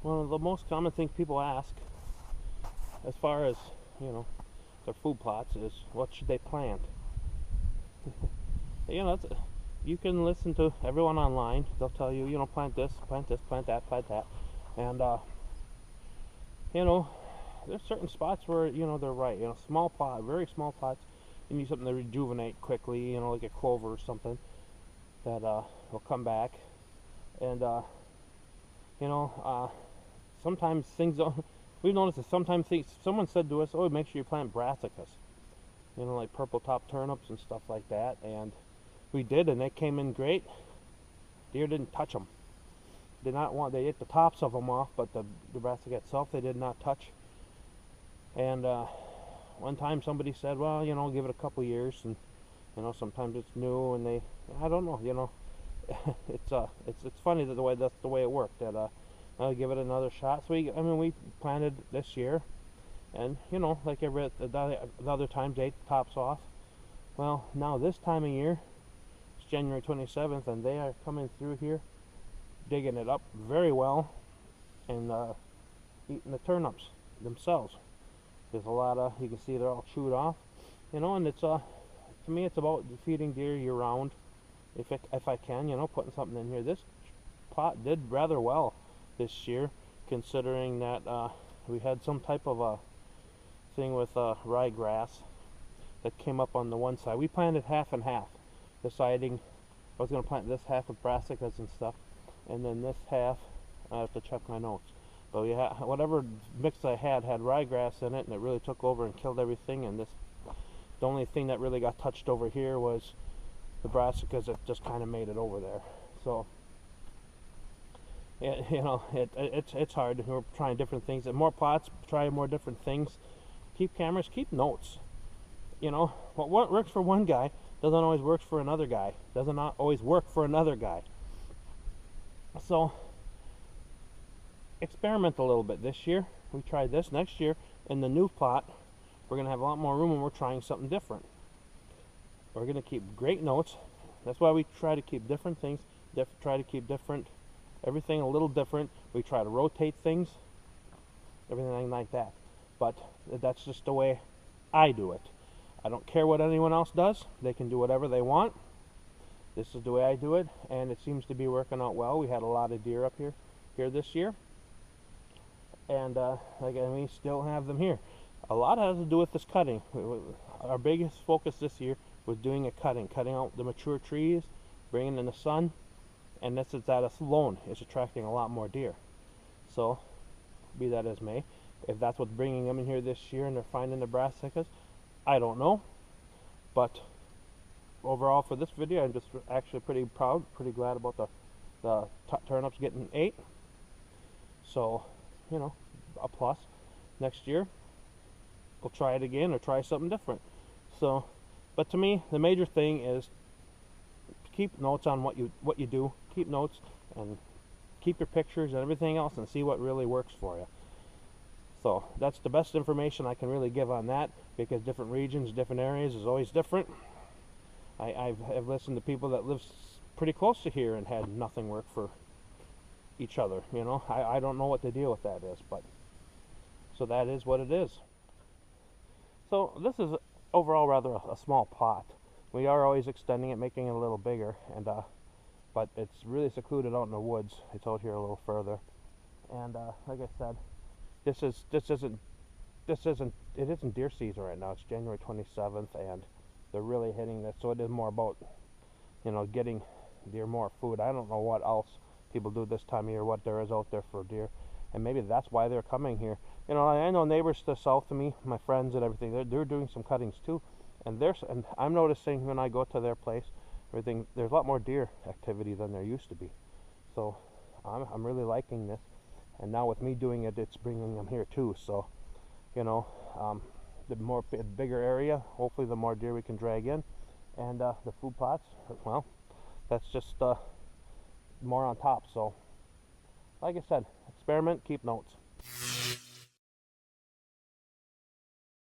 One of the most common things people ask, as far as, you know, their food plots, is what should they plant? You know, you can listen to everyone online. They'll tell you, you know, plant this, plant that, plant that. And, you know, there's certain spots where, you know, they're right. You know, small plot, very small plots, you need something to rejuvenate quickly, you know, like a clover or something that will come back. And, you know, sometimes things don't, we've noticed that sometimes things, someone said to us, oh, make sure you plant brassicas, you know, like purple top turnips and stuff like that. And we did, and they came in great. Deer didn't touch them. They ate the tops of them off, but the brassica itself they did not touch. And one time somebody said, well, you know, give it a couple years, and you know, sometimes it's new, and I don't know, you know, it's funny that that's the way it worked. That I'll give it another shot. So we planted this year, and you know, like every the other times, ate the tops off. Well, now this time of year, it's January 27th, and they are coming through here, digging it up very well, and eating the turnips themselves. There's a lot of, you can see they're all chewed off, you know, and it's to me it's about feeding deer year round, if I can, you know, putting something in here. This plot did rather well this year, considering that we had some type of a thing with ryegrass that came up on the one side. We planted half and half, deciding I was going to plant this half with brassicas and stuff, and then this half, I have to check my notes, but whatever mix I had ryegrass in it, and it really took over and killed everything. And the only thing that really got touched over here was the brassicas that just kind of made it over there. So you know, it's hard. We're trying different things, and more plots, try more different things. Keep cameras, keep notes. You know, what works for one guy doesn't always work for another guy. Doesn't always work for another guy. So experiment a little bit this year. We tried this. Next year in the new plot, we're going to have a lot more room, and we're trying something different. We're going to keep great notes. That's why we try to keep different things, try to keep everything a little different. We try to rotate things, everything like that. But that's just the way I do it. I don't care what anyone else does. They can do whatever they want. This is the way I do it, and it seems to be working out well. We had a lot of deer up here this year, and again, we still have them here. A lot has to do with this cutting. Our biggest focus this year was doing cutting out the mature trees, bringing in the sun, and that alone is attracting a lot more deer. So, be that as may, if that's what's bringing them in here this year and they're finding the brassicas, I don't know. But overall, for this video, I'm just actually pretty proud, pretty glad about the turnips getting ate. So, you know, a plus. Next year, we'll try it again or try something different. So, but to me, the major thing is keep notes on what you do. Keep notes and keep your pictures and everything else, and see what really works for you. So that's the best information I can really give on that, because different regions, different areas is always different. I've listened to people that live pretty close to here and had nothing work for each other. You know, I don't know what the deal with that is, but so that is what it is. So this is overall rather a small plot. We are always extending it, making it a little bigger, and but it's really secluded out in the woods. It's out here a little further, and like I said, it isn't deer season right now. It's January 27th, and they're really hitting this. So it is more about, you know, getting deer more food. I don't know what else people do this time of year, what there is out there for deer, and maybe that's why they're coming here. You know, I know neighbors to the south of me, my friends and everything. They're doing some cuttings too, and I'm noticing when I go to their place, everything, there's a lot more deer activity than there used to be. So I'm really liking this, and now with me doing it, it's bringing them here too. So, you know, the bigger area, hopefully the more deer we can drag in, and the food plots, well, that's just more on top. So like I said, experiment, keep notes.